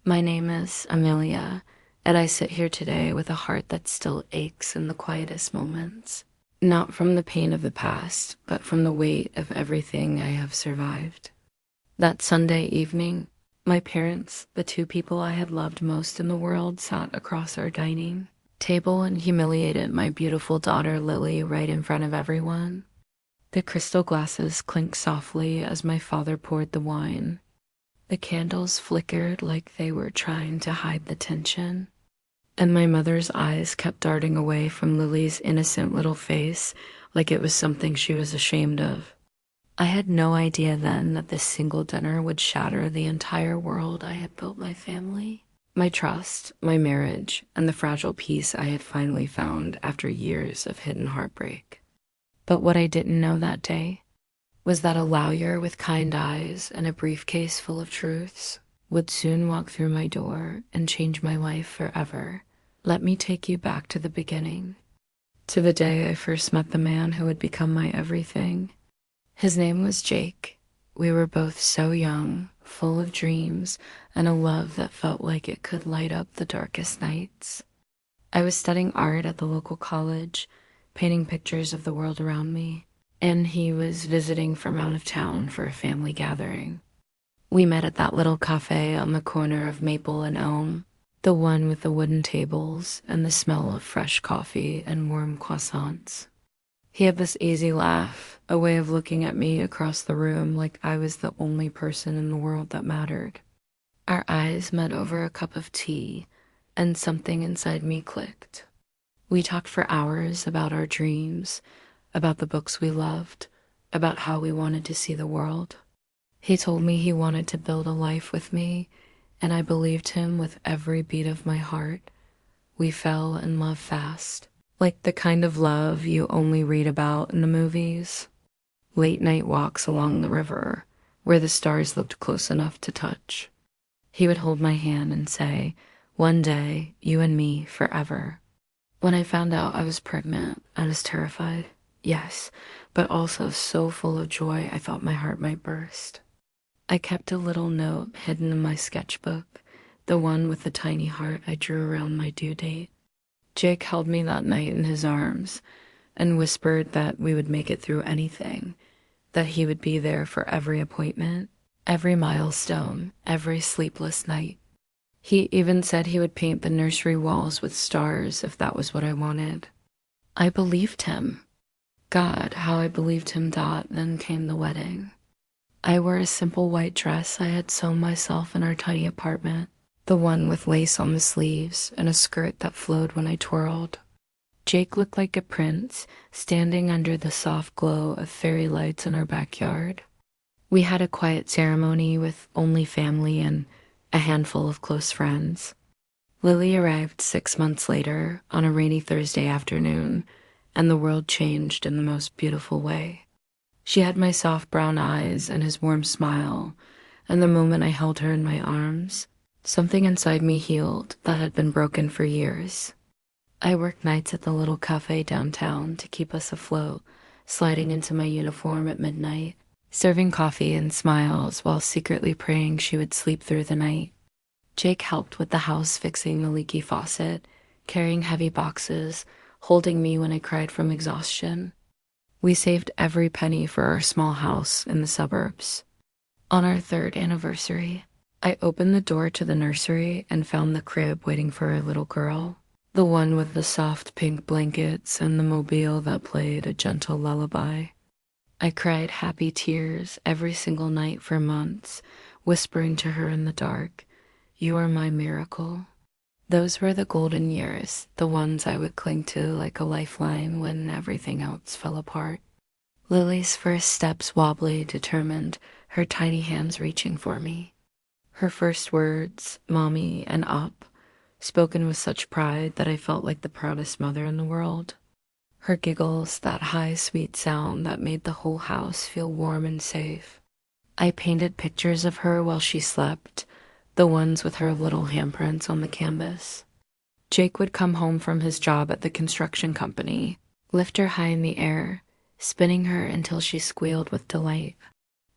My name is Amelia, and I sit here today with a heart that still aches in the quietest moments. Not from the pain of the past, but from the weight of everything I have survived. That Sunday evening, my parents, the two people I had loved most in the world, sat across our dining table and humiliated my beautiful daughter Lily right in front of everyone. The crystal glasses clinked softly as my father poured the wine. The candles flickered like they were trying to hide the tension, and my mother's eyes kept darting away from Lily's innocent little face like it was something she was ashamed of. I had no idea then that this single dinner would shatter the entire world I had built my family, my trust, my marriage, and the fragile peace I had finally found after years of hidden heartbreak. But what I didn't know that day was that a lawyer with kind eyes and a briefcase full of truths would soon walk through my door and change my life forever. Let me take you back to the beginning, to the day I first met the man who would become my everything. His name was Jake. We were both so young, full of dreams, and a love that felt like it could light up the darkest nights. I was studying art at the local college, painting pictures of the world around me, and he was visiting from out of town for a family gathering. We met at that little cafe on the corner of Maple and Elm, the one with the wooden tables and the smell of fresh coffee and warm croissants. He had this easy laugh, a way of looking at me across the room like I was the only person in the world that mattered. Our eyes met over a cup of tea, and something inside me clicked. We talked for hours about our dreams, about the books we loved, about how we wanted to see the world. He told me he wanted to build a life with me, and I believed him with every beat of my heart. We fell in love fast, like the kind of love you only read about in the movies. Late night walks along the river, where the stars looked close enough to touch. He would hold my hand and say, "One day, you and me forever." When I found out I was pregnant, I was terrified. Yes, but also so full of joy I thought my heart might burst. I kept a little note hidden in my sketchbook, the one with the tiny heart I drew around my due date. Jake held me that night in his arms and whispered that we would make it through anything, that he would be there for every appointment, every milestone, every sleepless night. He even said he would paint the nursery walls with stars if that was what I wanted. I believed him. God, how I believed him. Then came the wedding. I wore a simple white dress I had sewn myself in our tiny apartment, the one with lace on the sleeves and a skirt that flowed when I twirled. Jake looked like a prince, standing under the soft glow of fairy lights in our backyard. We had a quiet ceremony with only family and a handful of close friends. Lily arrived 6 months later on a rainy Thursday afternoon, and the world changed in the most beautiful way. She had my soft brown eyes and his warm smile, and the moment I held her in my arms, something inside me healed that had been broken for years. I worked nights at the little cafe downtown to keep us afloat, sliding into my uniform at midnight, serving coffee and smiles while secretly praying she would sleep through the night. Jake helped with the house fixing the leaky faucet, carrying heavy boxes, holding me when I cried from exhaustion. We saved every penny for our small house in the suburbs. On our 3rd anniversary, I opened the door to the nursery and found the crib waiting for our little girl, the one with the soft pink blankets and the mobile that played a gentle lullaby. I cried happy tears every single night for months, whispering to her in the dark, "You are my miracle." Those were the golden years, the ones I would cling to like a lifeline when everything else fell apart. Lily's first steps wobbly, determined, her tiny hands reaching for me. Her first words, "Mommy" and "Up," spoken with such pride that I felt like the proudest mother in the world. Her giggles, that high, sweet sound that made the whole house feel warm and safe. I painted pictures of her while she slept, the ones with her little handprints on the canvas. Jake would come home from his job at the construction company, lift her high in the air, spinning her until she squealed with delight.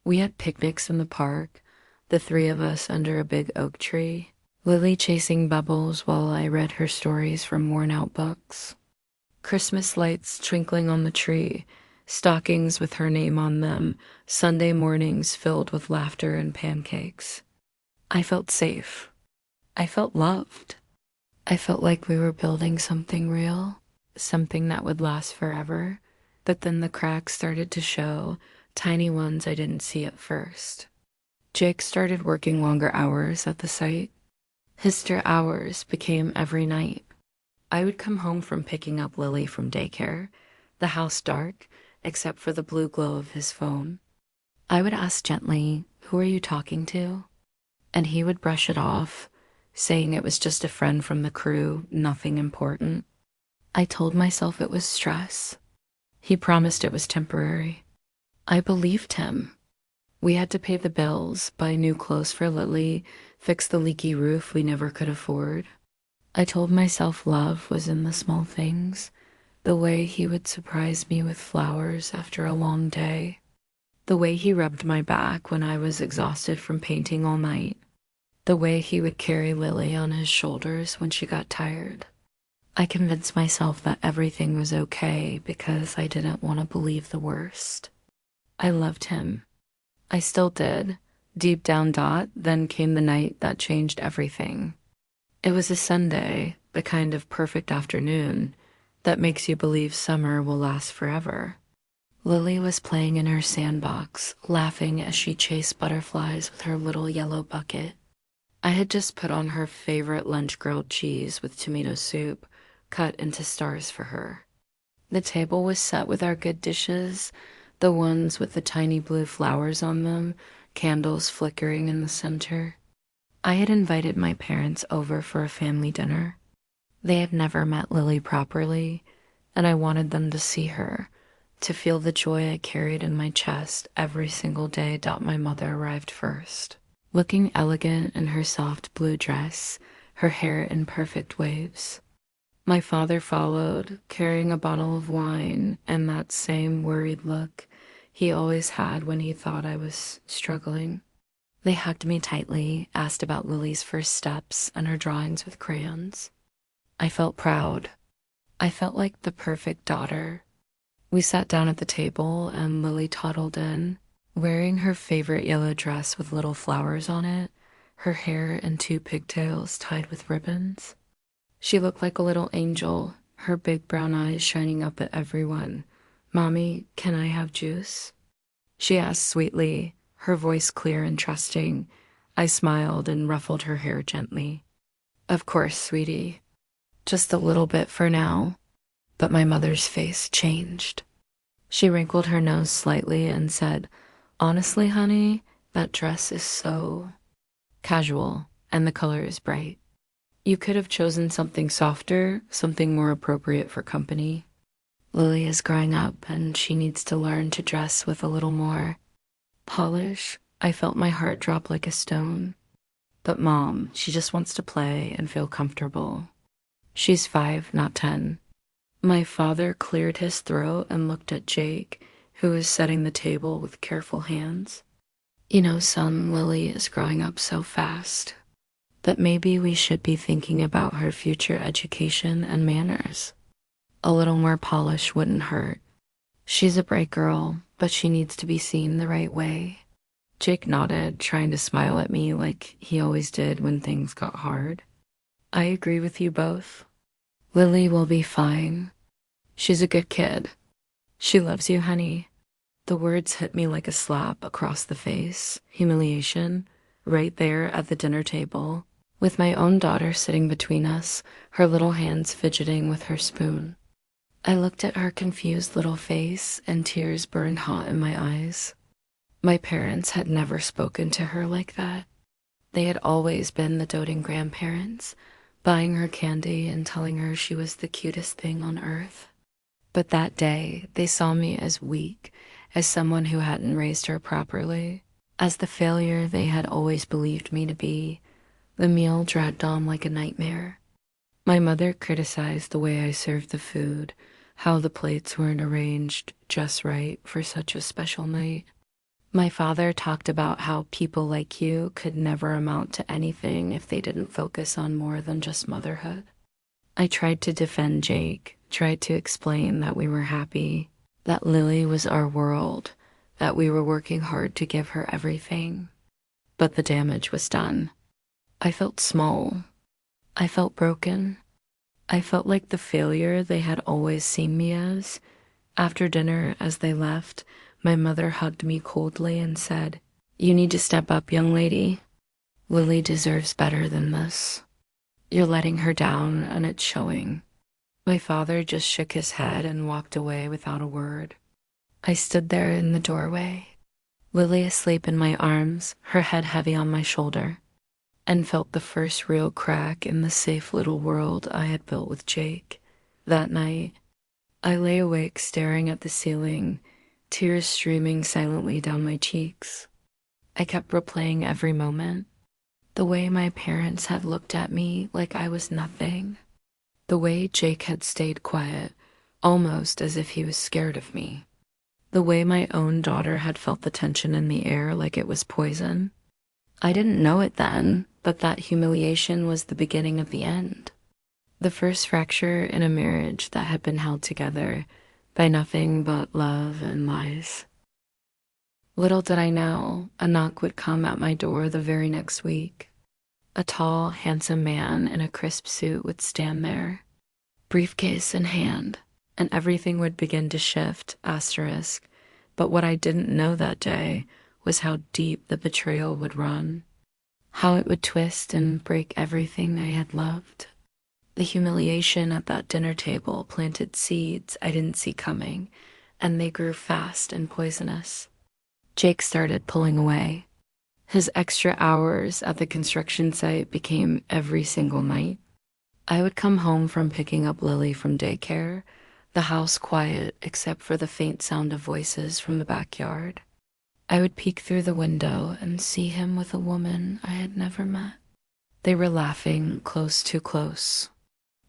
We had picnics in the park, the three of us under a big oak tree, Lily chasing bubbles while I read her stories from worn out books. Christmas lights twinkling on the tree, stockings with her name on them, Sunday mornings filled with laughter and pancakes. I felt safe. I felt loved. I felt like we were building something real, something that would last forever. But then the cracks started to show, tiny ones I didn't see at first. Jake started working longer hours at the site. His hours became every night. I would come home from picking up Lily from daycare, the house dark, except for the blue glow of his phone. I would ask gently, "Who are you talking to?" And he would brush it off, saying it was just a friend from the crew, nothing important. I told myself it was stress. He promised it was temporary. I believed him. We had to pay the bills, buy new clothes for Lily, fix the leaky roof we never could afford. I told myself love was in the small things, the way he would surprise me with flowers after a long day, the way he rubbed my back when I was exhausted from painting all night, the way he would carry Lily on his shoulders when she got tired. I convinced myself that everything was okay because I didn't want to believe the worst. I loved him. I still did. Deep down. Then came the night that changed everything. It was a Sunday, the kind of perfect afternoon that makes you believe summer will last forever. Lily was playing in her sandbox, laughing as she chased butterflies with her little yellow bucket. I had just put on her favorite lunch grilled cheese with tomato soup, cut into stars for her. The table was set with our good dishes, the ones with the tiny blue flowers on them, candles flickering in the center. I had invited my parents over for a family dinner. They had never met Lily properly, and I wanted them to see her, to feel the joy I carried in my chest every single day. My mother arrived first, looking elegant in her soft blue dress, her hair in perfect waves. My father followed, carrying a bottle of wine and that same worried look he always had when he thought I was struggling. They hugged me tightly, asked about Lily's first steps and her drawings with crayons. I felt proud. I felt like the perfect daughter. We sat down at the table and Lily toddled in, wearing her favorite yellow dress with little flowers on it, her hair in two pigtails tied with ribbons. She looked like a little angel, her big brown eyes shining up at everyone. "Mommy, can I have juice?" She asked sweetly, her voice clear and trusting. I smiled and ruffled her hair gently. "Of course, sweetie. Just a little bit for now." But my mother's face changed. She wrinkled her nose slightly and said, "Honestly, honey, that dress is so casual, and the color is bright. You could have chosen something softer, something more appropriate for company. Lily is growing up and she needs to learn to dress with a little more polish." I felt my heart drop like a stone. "But Mom, she just wants to play and feel comfortable. She's 5, not 10. My father cleared his throat and looked at Jake, who was setting the table with careful hands. "You know, son, Lily is growing up so fast that maybe we should be thinking about her future education and manners. A little more polish wouldn't hurt. She's a bright girl, but she needs to be seen the right way." Jake nodded, trying to smile at me like he always did when things got hard. "I agree with you both. Lily will be fine. She's a good kid. She loves you, honey." The words hit me like a slap across the face. Humiliation, right there at the dinner table, with my own daughter sitting between us, her little hands fidgeting with her spoon. I looked at her confused little face, and tears burned hot in my eyes. My parents had never spoken to her like that. They had always been the doting grandparents, buying her candy and telling her she was the cutest thing on earth. But that day, they saw me as weak, as someone who hadn't raised her properly, as the failure they had always believed me to be. The meal dragged on like a nightmare. My mother criticized the way I served the food, how the plates weren't arranged just right for such a special night. My father talked about how people like you could never amount to anything if they didn't focus on more than just motherhood. I tried to defend Jake, tried to explain that we were happy, that Lily was our world, that we were working hard to give her everything. But the damage was done. I felt small. I felt broken. I felt like the failure they had always seen me as. After dinner, as they left, my mother hugged me coldly and said, "You need to step up, young lady. Lily deserves better than this. You're letting her down, and it's showing." My father just shook his head and walked away without a word. I stood there in the doorway, Lily asleep in my arms, her head heavy on my shoulder, and felt the first real crack in the safe little world I had built with Jake. That night, I lay awake staring at the ceiling, tears streaming silently down my cheeks. I kept replaying every moment, the way my parents had looked at me like I was nothing, the way Jake had stayed quiet, almost as if he was scared of me, the way my own daughter had felt the tension in the air like it was poison. I didn't know it then, but that humiliation was the beginning of the end. The first fracture in a marriage that had been held together by nothing but love and lies. Little did I know, a knock would come at my door the very next week. A tall, handsome man in a crisp suit would stand there, briefcase in hand, and everything would begin to shift, asterisk. But what I didn't know that day was how deep the betrayal would run, how it would twist and break everything I had loved. The humiliation at that dinner table planted seeds I didn't see coming, and they grew fast and poisonous. Jake started pulling away. His extra hours at the construction site became every single night. I would come home from picking up Lily from daycare, the house quiet except for the faint sound of voices from the backyard. I would peek through the window and see him with a woman I had never met. They were laughing close, too close.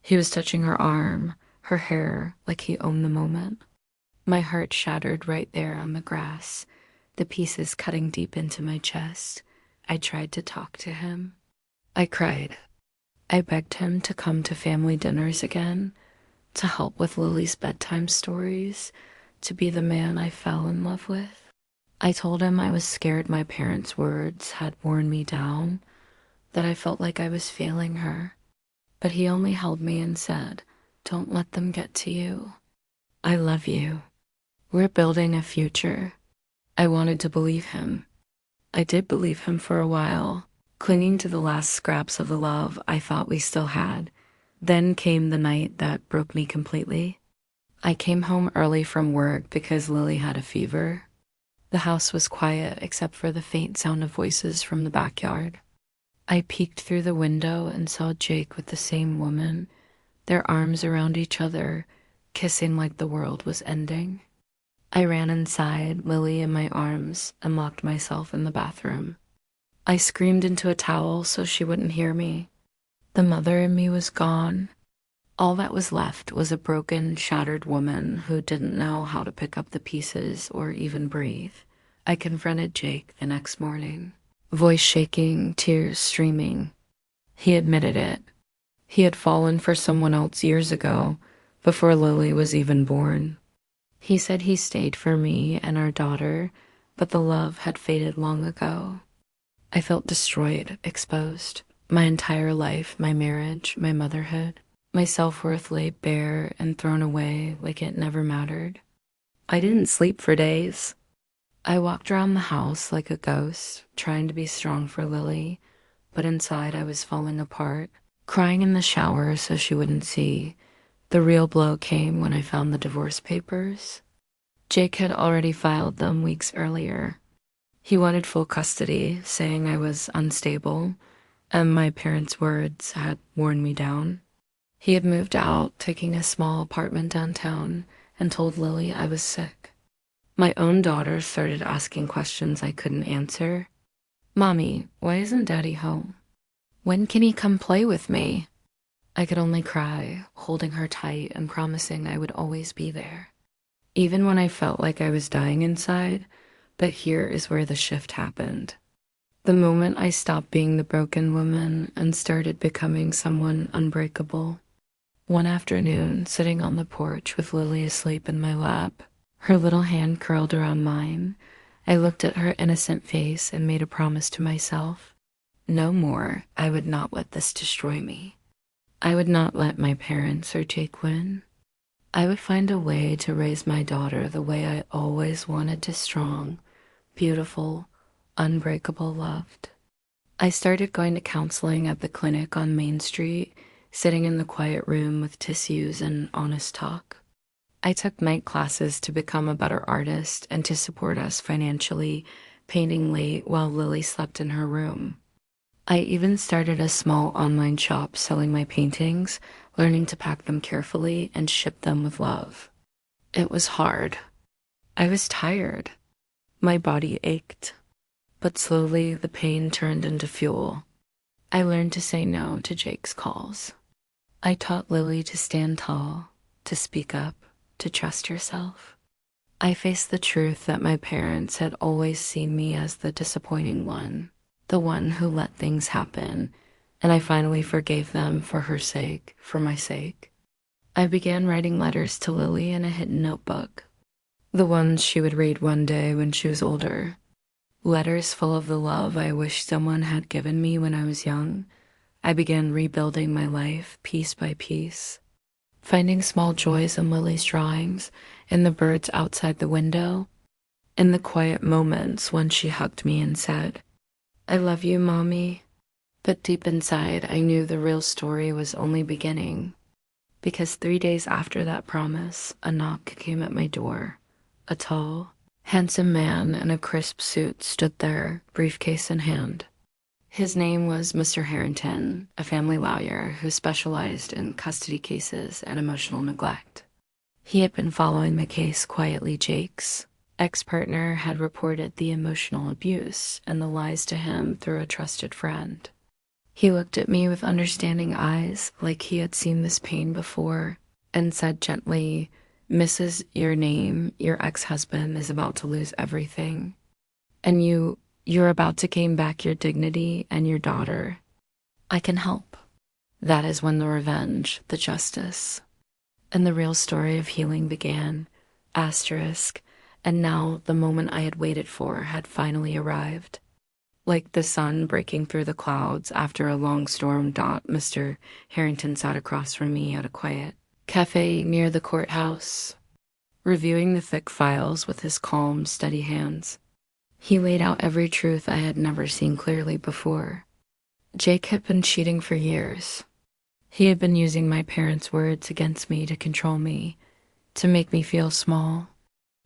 He was touching her arm, her hair, like he owned the moment. My heart shattered right there on the grass, the pieces cutting deep into my chest. I tried to talk to him. I cried. I begged him to come to family dinners again, to help with Lily's bedtime stories, to be the man I fell in love with. I told him I was scared my parents' words had worn me down, that I felt like I was failing her. But he only held me and said, "Don't let them get to you. I love you. We're building a future." I wanted to believe him. I did believe him for a while, clinging to the last scraps of the love I thought we still had. Then came the night that broke me completely. I came home early from work because Lily had a fever. The house was quiet except for the faint sound of voices from the backyard. I peeked through the window and saw Jake with the same woman, their arms around each other, kissing like the world was ending. I ran inside, Lily in my arms, and locked myself in the bathroom. I screamed into a towel so she wouldn't hear me. The mother in me was gone. All that was left was a broken, shattered woman who didn't know how to pick up the pieces or even breathe. I confronted Jake the next morning, voice shaking, tears streaming. He admitted it. He had fallen for someone else years ago, before Lily was even born. He said he stayed for me and our daughter, but the love had faded long ago. I felt destroyed, exposed. My entire life, my marriage, my motherhood, my self-worth lay bare and thrown away like it never mattered. I didn't sleep for days. I walked around the house like a ghost, trying to be strong for Lily, but inside I was falling apart, crying in the shower so she wouldn't see. The real blow came when I found the divorce papers. Jake had already filed them weeks earlier. He wanted full custody, saying I was unstable, and my parents' words had worn me down. He had moved out, taking a small apartment downtown, and told Lily I was sick. My own daughter started asking questions I couldn't answer. "Mommy, why isn't Daddy home? When can he come play with me?" I could only cry, holding her tight and promising I would always be there. Even when I felt like I was dying inside, But here is where the shift happened. The moment I stopped being the broken woman and started becoming someone unbreakable. One afternoon, sitting on the porch with Lily asleep in my lap, her little hand curled around mine, I looked at her innocent face and made a promise to myself. No more. I would not let this destroy me. I would not let my parents or Jake win. I would find a way to raise my daughter the way I always wanted to strong, beautiful, unbreakable loved. I started going to counseling at the clinic on Main Street, sitting in the quiet room with tissues and honest talk. I took night classes to become a better artist and to support us financially, painting late while Lily slept in her room. I even started a small online shop selling my paintings, learning to pack them carefully and ship them with love. It was hard. I was tired. My body ached. But slowly the pain turned into fuel. I learned to say no to Jake's calls. I taught Lily to stand tall, to speak up, to trust herself. I faced the truth that my parents had always seen me as the disappointing one, the one who let things happen, and I finally forgave them for her sake, for my sake. I began writing letters to Lily in a hidden notebook, the ones she would read one day when she was older. Letters full of the love I wished someone had given me when I was young. I began rebuilding my life piece by piece, finding small joys in Lily's drawings, in the birds outside the window, in the quiet moments when she hugged me and said, "I love you, Mommy." But deep inside, I knew the real story was only beginning, because 3 days after that promise, a knock came at my door. A tall, handsome man in a crisp suit stood there, briefcase in hand. His name was Mr. Harrington, a family lawyer who specialized in custody cases and emotional neglect. He had been following the case quietly. Jake's ex-partner had reported the emotional abuse and the lies to him through a trusted friend. He looked at me with understanding eyes, like he had seen this pain before, and said gently, "Mrs. Your name, your ex-husband is about to lose everything. And you're about to gain back your dignity and your daughter. I can help." That is when the revenge, the justice, and the real story of healing began. Asterisk. And now the moment I had waited for had finally arrived. Like the sun breaking through the clouds after a long storm. Mr. Harrington sat across from me at a quiet cafe near the courthouse, reviewing the thick files with his calm, steady hands. He laid out every truth I had never seen clearly before. Jake had been cheating for years. He had been using my parents' words against me to control me, to make me feel small.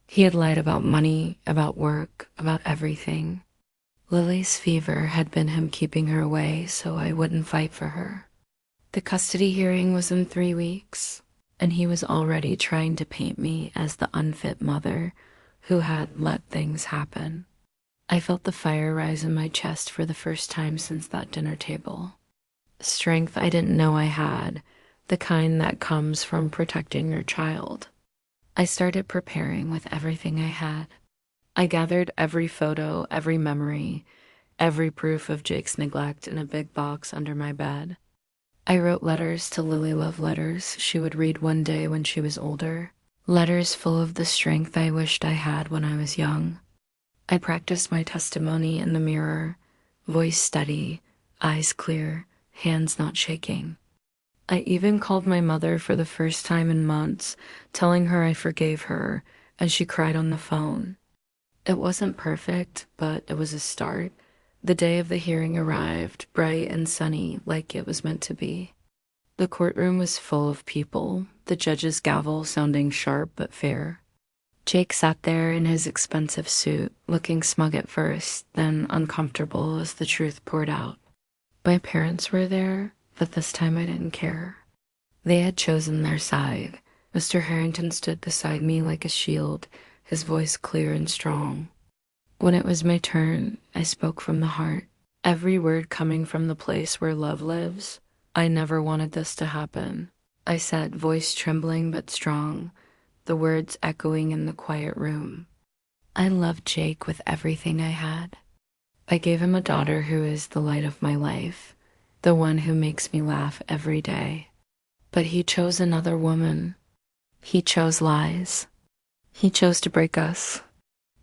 He had lied about money, about work, about everything. Lily's fever had been him keeping her away so I wouldn't fight for her. The custody hearing was in 3 weeks, and he was already trying to paint me as the unfit mother who had let things happen. I felt the fire rise in my chest for the first time since that dinner table. Strength I didn't know I had, the kind that comes from protecting your child. I started preparing with everything I had. I gathered every photo, every memory, every proof of Jake's neglect in a big box under my bed. I wrote letters to Lily, love letters she would read one day when she was older, letters full of the strength I wished I had when I was young. I practiced my testimony in the mirror, voice steady, eyes clear, hands not shaking. I even called my mother for the first time in months, telling her I forgave her, and she cried on the phone. It wasn't perfect, but it was a start. The day of the hearing arrived, bright and sunny, like it was meant to be. The courtroom was full of people, the judge's gavel sounding sharp but fair. Jake sat there in his expensive suit, looking smug at first, then uncomfortable as the truth poured out. My parents were there, but this time I didn't care. They had chosen their side. Mr. Harrington stood beside me like a shield, his voice clear and strong. When it was my turn, I spoke from the heart, every word coming from the place where love lives. I never wanted this to happen, I said, voice trembling but strong, the words echoing in the quiet room. I loved Jake with everything I had. I gave him a daughter who is the light of my life, the one who makes me laugh every day. But he chose another woman. He chose lies. He chose to break us.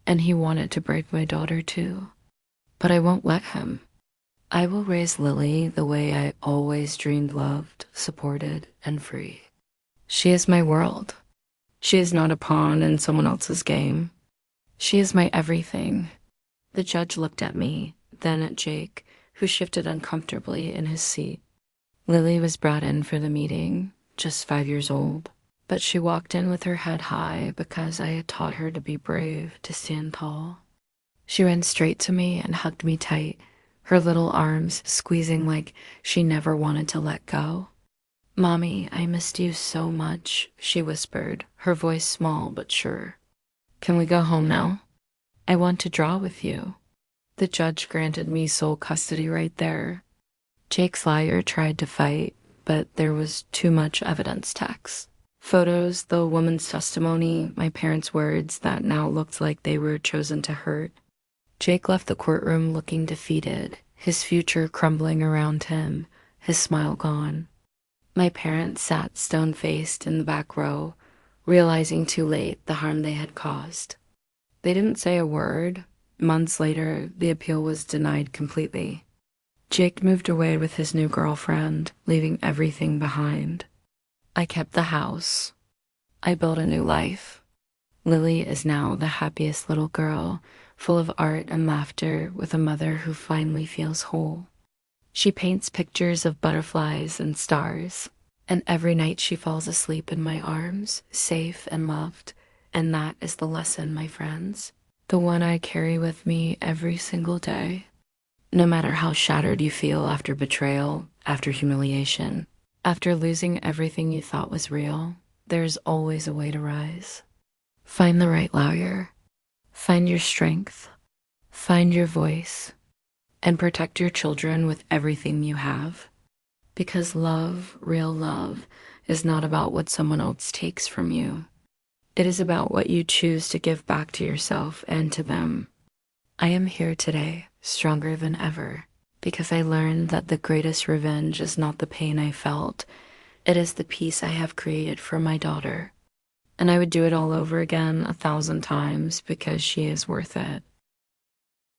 And he wanted to break my daughter too. But I won't let him. I will raise Lily the way I always dreamed loved, supported, and free. She is my world. She is not a pawn in someone else's game. She is my everything. The judge looked at me, then at Jake, who shifted uncomfortably in his seat. Lily was brought in for the meeting, just 5 years old, but she walked in with her head high because I had taught her to be brave, to stand tall. She ran straight to me and hugged me tight, her little arms squeezing like she never wanted to let go. "Mommy, I missed you so much," she whispered, her voice small but sure. "Can we go home now? I want to draw with you." The judge granted me sole custody right there. Jake's lawyer tried to fight, but there was too much evidence text. Photos, the woman's testimony, my parents' words that now looked like they were chosen to hurt. Jake left the courtroom looking defeated, his future crumbling around him, his smile gone. My parents sat stone-faced in the back row, realizing too late the harm they had caused. They didn't say a word. Months later, the appeal was denied completely. Jake moved away with his new girlfriend, leaving everything behind. I kept the house. I built a new life. Lily is now the happiest little girl, full of art and laughter, with a mother who finally feels whole. She paints pictures of butterflies and stars, and every night she falls asleep in my arms, safe and loved. And that is the lesson, my friends, the one I carry with me every single day. No matter how shattered you feel after betrayal, after humiliation, after losing everything you thought was real, there's always a way to rise. Find the right lawyer, find your strength, find your voice, and protect your children with everything you have. Because love, real love, is not about what someone else takes from you. It is about what you choose to give back to yourself and to them. I am here today, stronger than ever, because I learned that the greatest revenge is not the pain I felt. It is the peace I have created for my daughter. And I would do it all over again 1,000 times because she is worth it.